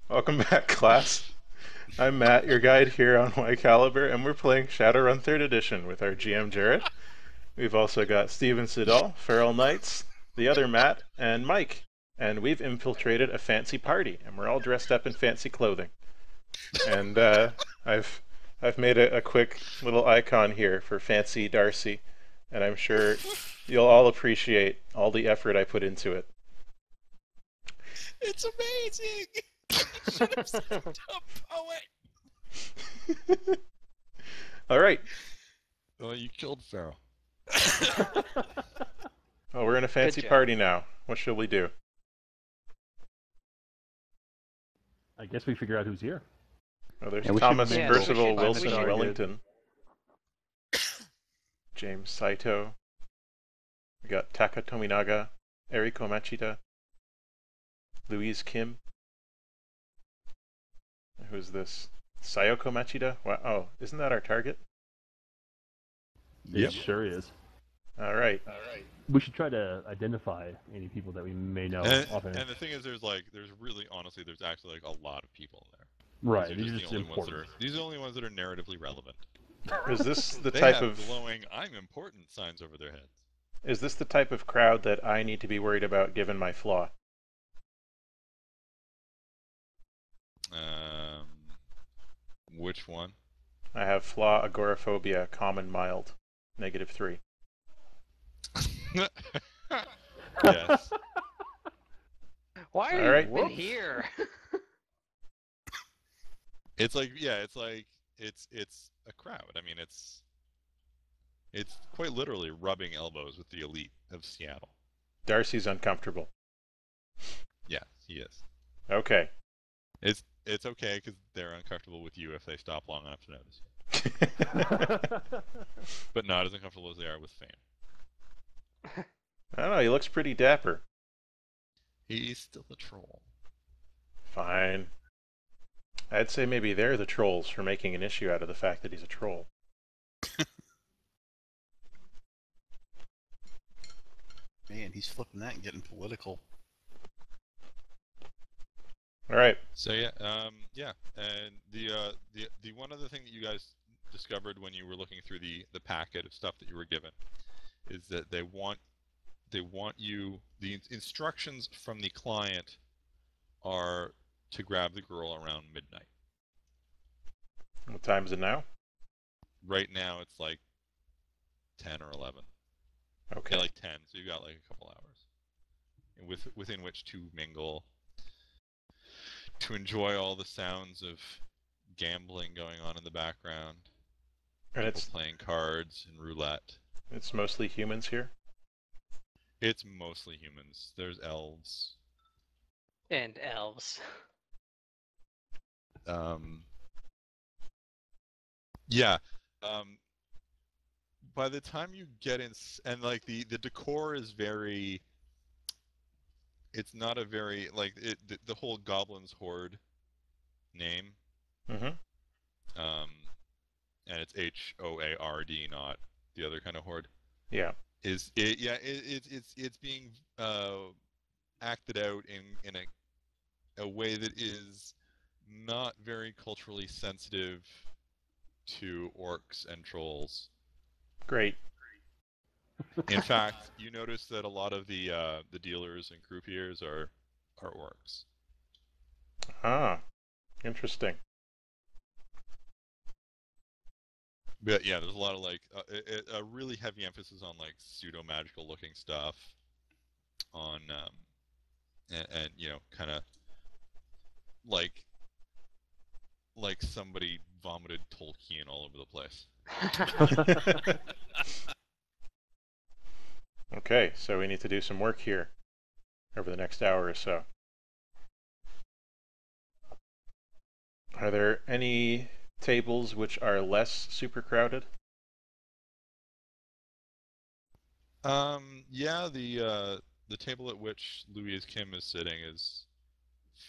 Welcome back, class. I'm Matt, your guide here on Whycalibur, and we're playing Shadowrun 3rd Edition with our GM Jared. We've also got Steven Siddall, Feral Knights, the other Matt, and Mike. And we've infiltrated a fancy party, and we're all dressed up in fancy clothing. And I've I've made a quick little icon here for Fancy Darcy, and I'm sure you'll all appreciate all the effort I put into it. It's amazing! You should have said a All right. poet! Oh, you killed Pharaoh. Oh, we're in a fancy party now. What shall we do? I guess we figure out who's here. Oh, there's Yeah, we Thomas should mingle. Percival Find the Wilson target. Wellington. James Saito. We got Taka Tominaga, Eriko Machida, Louise Kim. Who's this? Sayoko Machida? Wow. Oh, isn't that our target? It sure is. All right. We should try to identify any people that we may know. And the thing is, there's really, honestly, there's actually like a lot of people there. Right, These are these just are the just only ones important. these are the only ones that are narratively relevant. Is this the They type have of glowing "I'm important" signs over their heads. Is this the type of crowd that I need to be worried about given my flaw? Which one? I have flaw, agoraphobia, common, mild, -3. Yes. Why All are right. you even here? It's like, yeah, it's a crowd. I mean, it's quite literally rubbing elbows with the elite of Seattle. Darcy's uncomfortable. Yeah, he is. Okay. It's okay because they're uncomfortable with you if they stop long enough to notice you. But not as uncomfortable as they are with Fame. I don't know, he looks pretty dapper. He's still a troll. Fine. I'd say maybe they're the trolls for making an issue out of the fact that he's a troll. Man, he's flipping that and getting political. All right. So yeah, and the one other thing that you guys discovered when you were looking through the packet of stuff that you were given is that they want you, the instructions from the client are to grab the girl around midnight. What time is it now? Right now it's like 10 or 11. Okay. Yeah, like 10, so you've got like a couple hours within which to mingle, to enjoy all the sounds of gambling going on in the background, And people playing cards and roulette. It's mostly humans here? It's mostly humans. There's elves. And elves. Yeah. By the time you get in, and like the decor is very, it's not a very, like, the whole Goblin's Horde name. Mm-hmm. And it's HOARD, not the other kind of horde. Yeah. It's being acted out in a way that is not very culturally sensitive to orcs and trolls. Great. In fact, you notice that a lot of the dealers and croupiers are orcs. Ah, interesting. But yeah, there's a lot of like a really heavy emphasis on like pseudo magical looking stuff, on and you know, kind of like somebody vomited Tolkien all over the place. Okay, so we need to do some work here over the next hour or so. Are there any tables which are less super crowded? Yeah, the table at which Louise Kim is sitting is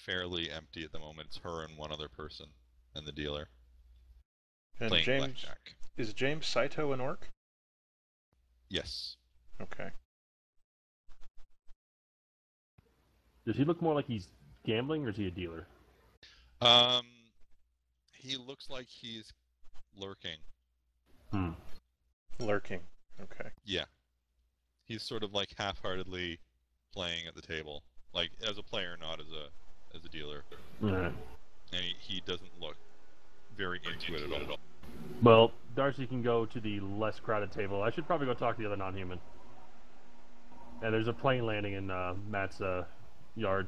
fairly empty at the moment. It's her and one other person, and the dealer. And Playing James, blackjack. is James Saito an orc? Yes. Okay. Does he look more like he's gambling, or is he a dealer? Um, he looks like he's lurking. Hmm. Lurking. Okay. Yeah, he's sort of like half-heartedly playing at the table, like as a player, not as a dealer. Alright. And he doesn't look very into it at all. Well, Darcy can go to the less crowded table. I should probably go talk to the other non-human. And there's a plane landing in Matt's yard.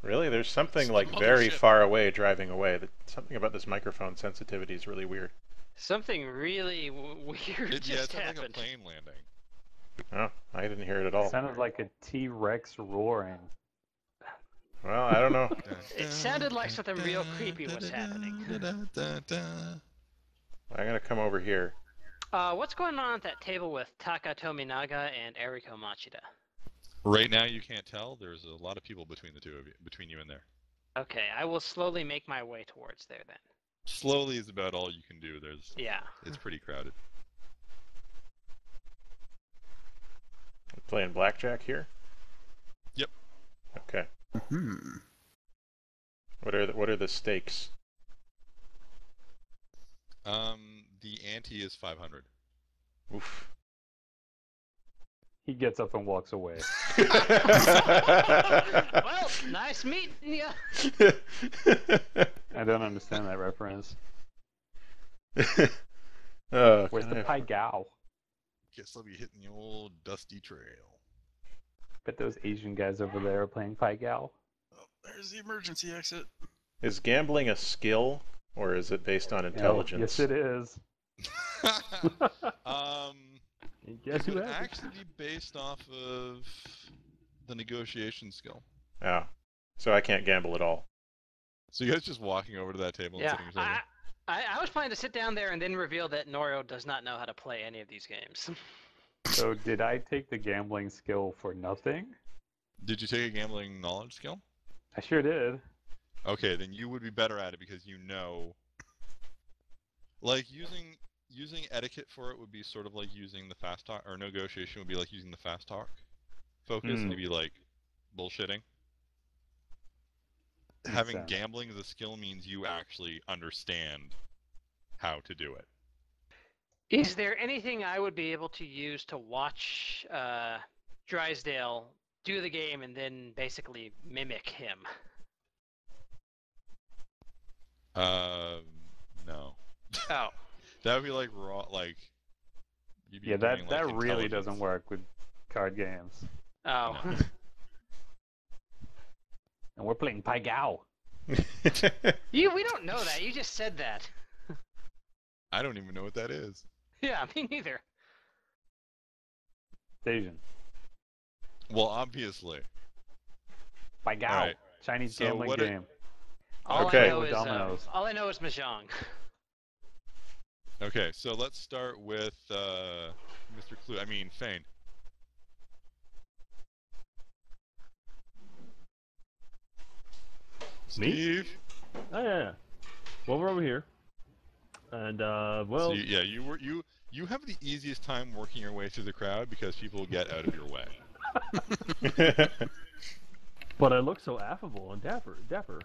Really? There's something It's like the very mothership. far away driving away. Something about this microphone sensitivity is really weird. Something really weird Yeah, just it sounds like a happened. plane landing. Oh, I didn't hear it at all. Sounded like a T-Rex roaring. Well, I don't know. It sounded like something real creepy was happening. I'm gonna come over here. What's going on at that table with Taka Tominaga and Eriko Machida? Right now, you can't tell. There's a lot of people between the two of you, between you and there. Okay, I will slowly make my way towards there then. Slowly is about all you can do. Yeah. It's pretty crowded. Playing blackjack here. Yep. Okay. Hmm. What are the stakes? The ante is 500. Oof. He gets up and walks away. Well, nice meeting ya. I don't understand that reference. Oh, Where's the Pai Gao? Guess I'll be hitting the old dusty trail. Bet those Asian guys over there are playing Pai Gao. Oh, there's the emergency exit. Is gambling a skill or is it based on intelligence? Yes, it is. And guess It who would has it? actually be based off of the negotiation skill. Oh, so I can't gamble at all. So you guys just walking over to that table and Yeah, sitting at your table? I was planning to sit down there and then reveal that Norio does not know how to play any of these games. So did I take the gambling skill for nothing? Did you take a gambling knowledge skill? I sure did. Okay, then you would be better at it because you know. Like using etiquette for it would be sort of like using the fast talk, or negotiation would be like using the fast talk focus, and you'd be like bullshitting. Having sense. gambling as a skill means you actually understand how to do it. Is there anything I would be able to use to watch Drysdale do the game and then basically mimic him? No. Oh. That would be like raw, like. You'd be Yeah, doing, that like, really intelligence. doesn't work with card games. Oh. No. And we're playing Pai Gao. We don't know that. You just said that. I don't even know what that is. Yeah, me neither. It's Asian. Well, obviously. Pai Gao. Alright, Chinese so gambling what game. All Okay. I know is Dominoes. all I know is mahjong. Okay, so let's start with Mr. Clue. I mean, Fane. Me? Steve. Oh yeah. Well, we're over here, and well, So you have the easiest time working your way through the crowd because people get out of your way. but I look so affable and dapper.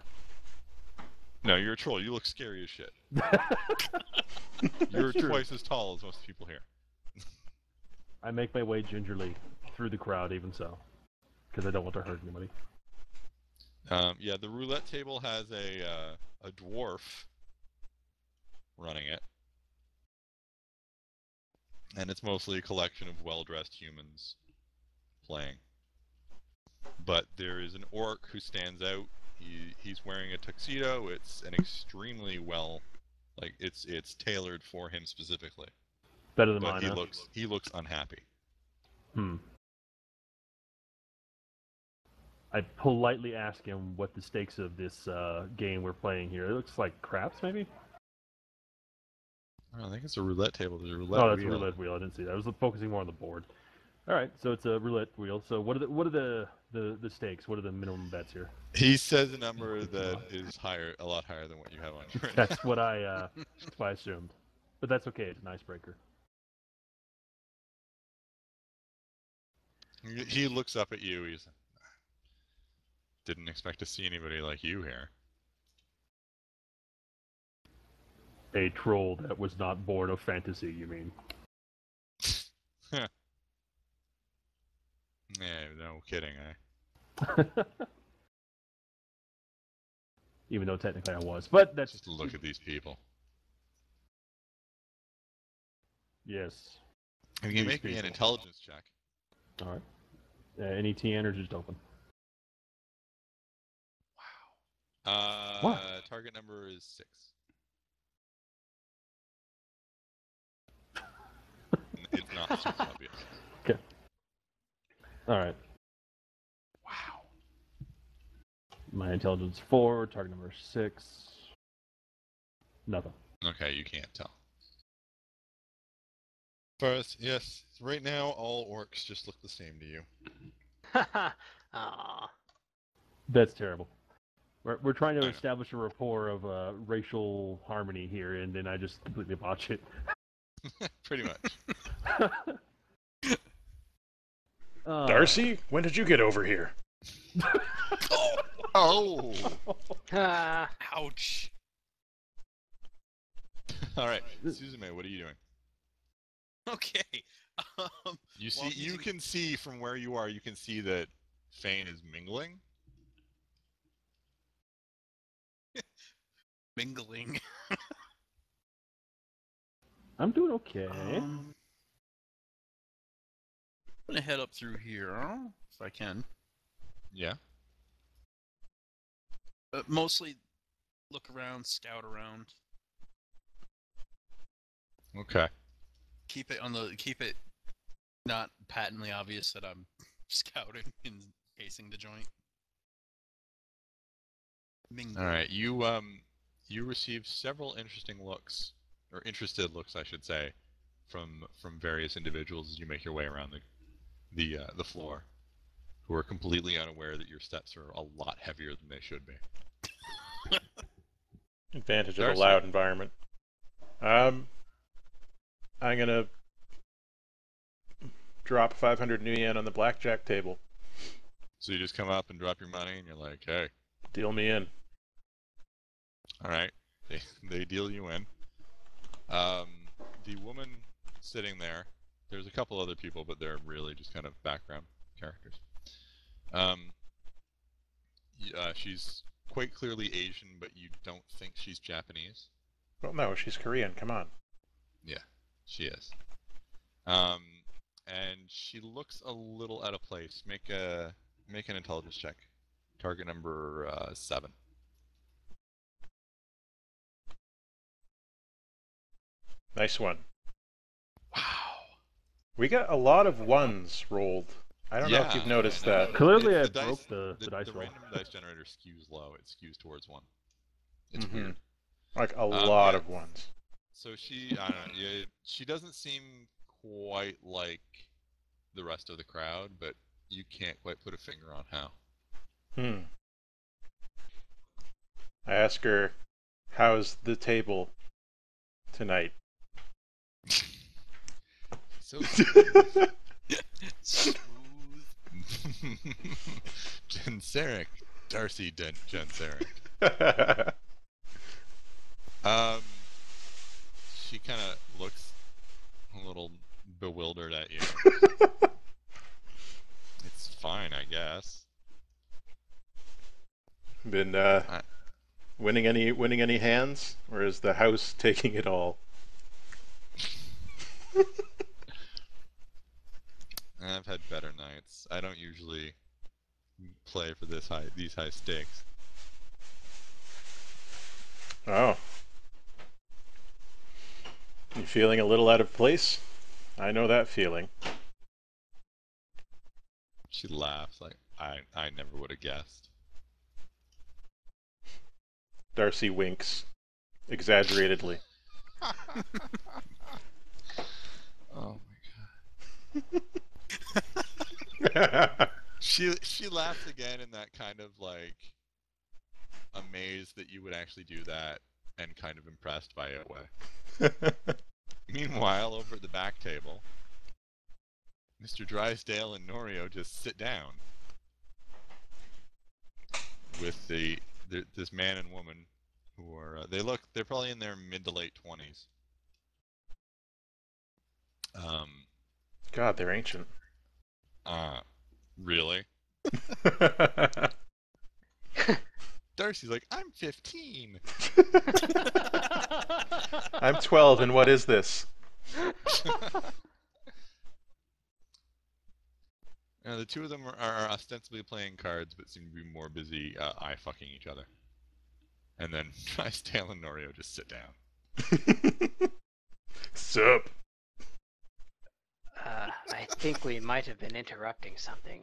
No, you're a troll. You look scary as shit. You're true. twice as tall as most people here. I make my way gingerly through the crowd, even so, because I don't want to hurt anybody. Yeah, the roulette table has a dwarf running it, and it's mostly a collection of well-dressed humans playing. But there is an orc who stands out. He's wearing a tuxedo. It's an extremely it's tailored for him specifically. Better than But mine, he huh? looks unhappy. I politely ask him what the stakes of this game we're playing here. It looks like craps, maybe? I think it's a roulette table. There's a roulette Oh, that's wheel. a roulette wheel. I didn't see that. I was focusing more on the board. All right, so it's a roulette wheel. So what are the stakes? What are the minimum bets here? He says a number that is a lot higher than what you have on you right now. That's what I assumed, but that's okay. It's an icebreaker. He looks up at you. didn't expect to see anybody like you here. A troll that was not born of fantasy, you mean? Yeah, no kidding, eh? Even though technically I was. But that's... Just look at these people. Yes. You can These make me an people. intelligence check. Alright. Any TN or just open? What? Target number is 6. It's not super obvious. Okay. Alright. Wow. My intelligence 4, target number 6. Nothing. Okay, you can't tell. First, yes, right now all orcs just look the same to you. Aw. That's terrible. We're trying to I know. establish a rapport of racial harmony here, and then I just completely botch it. Pretty much. Darcy, when did you get over here? Oh! Ouch. Alright, Suzume, what are you doing? Okay. You see, Well, you can see from where you are, you can see that Fane is mingling. Mingling. I'm doing okay. I'm gonna head up through here if I can. Yeah. Mostly look around, scout around. Okay. Keep it not patently obvious that I'm scouting and casing the joint. Mingling. Alright, you receive several interesting looks, or interested looks, I should say, from various individuals as you make your way around the floor, who are completely unaware that your steps are a lot heavier than they should be. Advantage of Darcy. a loud environment. I'm gonna drop 500 new yen on the blackjack table. So you just come up and drop your money, and you're like, "Hey, Deal me in. all right." They deal you in. The woman sitting there. There's a couple other people, but they're really just kind of background characters. She's quite clearly Asian, but you don't think she's Japanese. Well, no, she's Korean. Come on. Yeah, she is. And she looks a little out of place. Make an intelligence check. Target number 7. Nice one. Wow. We got a lot of ones rolled. I don't know if you've noticed I know. that. Clearly I The dice- broke the dice the roll. random dice generator skews low. It skews towards 1. It's Mhm. weird. Like a lot yeah. of ones. So she, I don't know, yeah, she doesn't seem quite like the rest of the crowd, but you can't quite put a finger on how. I ask her, how's the table tonight? So Smooth. Genseric. Darcy Genseric. She kind of looks a little bewildered at you. It's fine, I guess. Been winning any hands, or is the house taking it all? I've had better nights. I don't usually play for these high stakes. Oh. You feeling a little out of place? I know that feeling. She laughs like, I never would have guessed. Darcy winks, exaggeratedly. Oh my god. She laughs again in that kind of like amazed that you would actually do that and kind of impressed by it way. Meanwhile, over at the back table, Mr. Drysdale and Norio just sit down. with this man and woman who are they're probably in their mid to late 20s. God, they're ancient. Really? Darcy's like, I'm 15. I'm 12, and what is this? The two of them are ostensibly playing cards, but seem to be more busy eye fucking each other. And then Drysdale and Norio just sit down. Sup? I think we might have been interrupting something.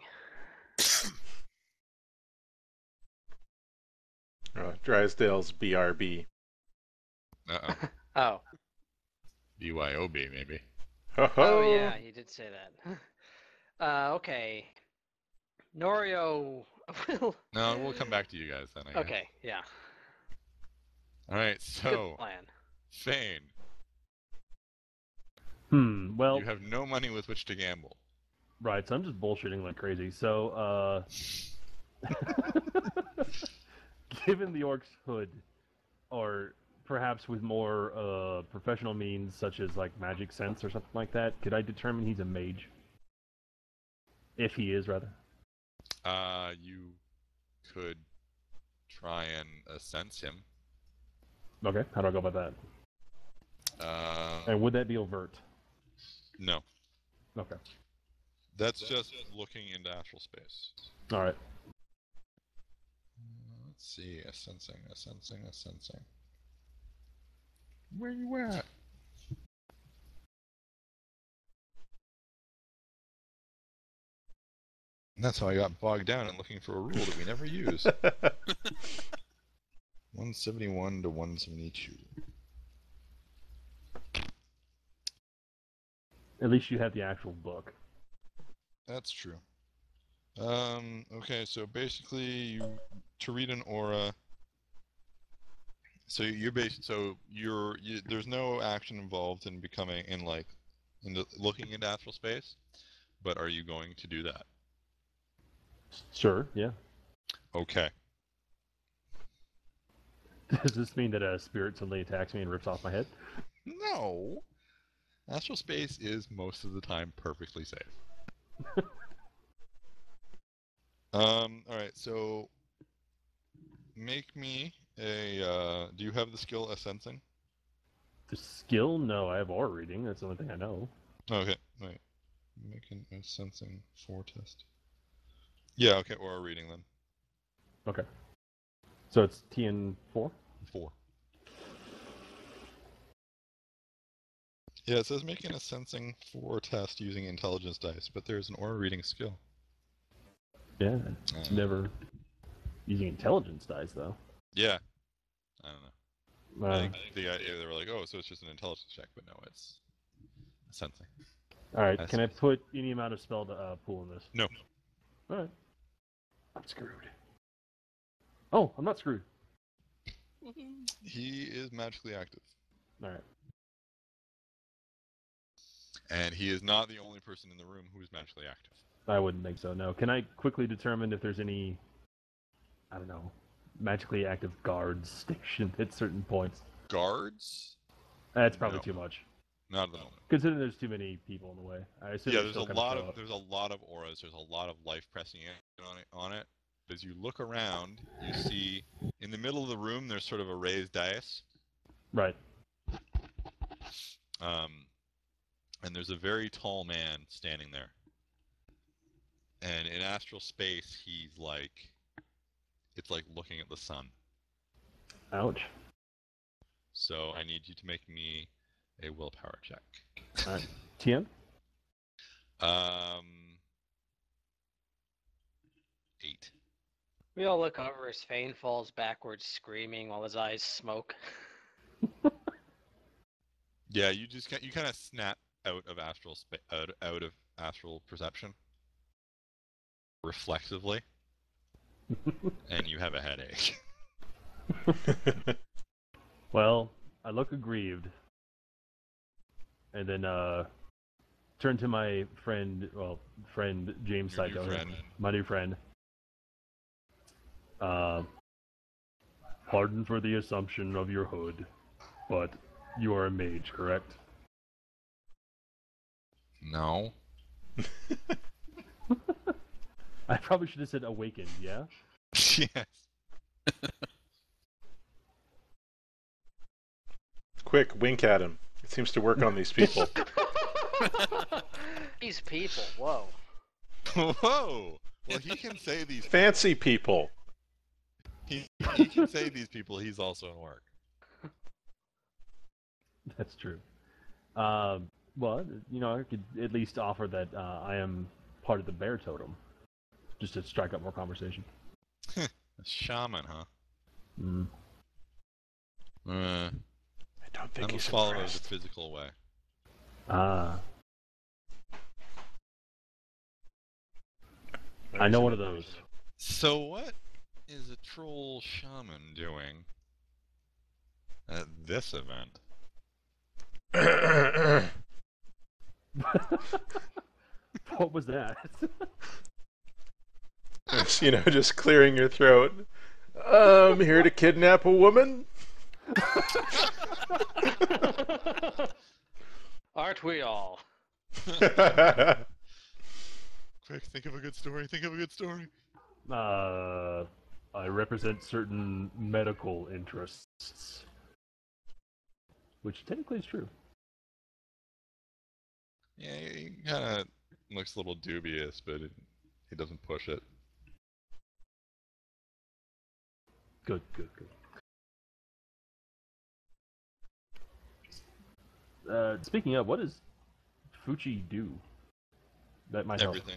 Drysdale's BRB. Uh-oh. Oh. BYOB, maybe. Oh yeah, he did say that. Okay. Norio will. No, we'll come back to you guys then, I guess. Okay, yeah. Alright, Good so, plan. Fane, Well, you have no money with which to gamble. right, so I'm just bullshitting like crazy. So, given the orc's hood, or perhaps with more professional means such as like magic sense or something like that, could I determine he's a mage? If he is, rather. You could try and sense him. Okay, how do I go about that? And would that be overt? No. Okay. That's just looking into astral space. All right. Let's see, a sensing. Where you at? And that's how I got bogged down in looking for a rule that we never use. 171 to 172. At least you have the actual book. That's true. Okay, so basically, to read an aura. So there's no action involved in looking into astral space, but are you going to do that? Sure, yeah. Okay. Does this mean that a spirit suddenly attacks me and rips off my head? No. Astral space is most of the time perfectly safe. Alright, so make me a do you have the skill Sensing? The skill? No, I have aura reading. That's the only thing I know. Okay, wait. Making a Sensing 4 test. Yeah, okay, aura reading then. Okay. So it's TN4? 4. Yeah, it says making a Sensing 4 test using intelligence dice, but there's an aura reading skill. Yeah, never using intelligence dice, though. Yeah. I don't know. I think they were like, oh, so it's just an intelligence check, but no, it's Sensing. Alright, can I put any amount of spell pool in this? No. Alright. I'm screwed. Oh, I'm not screwed. He is magically active. Alright. And he is not the only person in the room who is magically active. I wouldn't think so, no. Can I quickly determine if there's any, I don't know, magically active guards stationed at certain points? Guards? That's probably No. too much. Not at the moment. Considering there's too many people in the way. I assume Yeah, they there's still a kinda lot show of up. auras. There's a lot of life pressing in on it. As you look around, you see in the middle of the room there's sort of a raised dais. Right. And there's a very tall man standing there. And in astral space, he's like, it's like looking at the sun. Ouch. So I need you to make me a willpower check. Alright. TN? 8. We all look over as Fane falls backwards, screaming while his eyes smoke. Yeah, you kind of snap out of out of astral perception reflexively, and you have a headache. Well, I look aggrieved. And then turn to my friend James Your new Psycho, friend. my new friend. Pardon for the assumption of your hood, but you are a mage, correct? No. I probably should have said awakened, yeah? Yes. Quick, wink at him. It seems to work on these people. These people, whoa. Whoa! Well, he can say these Fancy people. He can say these people. He's also in work. That's true. Well, you know, I could at least offer that I am part of the bear totem, just to strike up more conversation. A shaman, huh? Mm. I don't I think must he's follow the impressed. physical way. Ah. I know one of those. So what is a troll shaman doing at this event? What was that? You know, just clearing your throat. Here to kidnap a woman? Aren't we all? Quick, think of a good story. Think of a good story. I represent certain medical interests, which technically is true. Yeah, he kind of looks a little dubious, but he doesn't push it. Good, good, good. Speaking of, what does Fuchi do? That might help. Everything.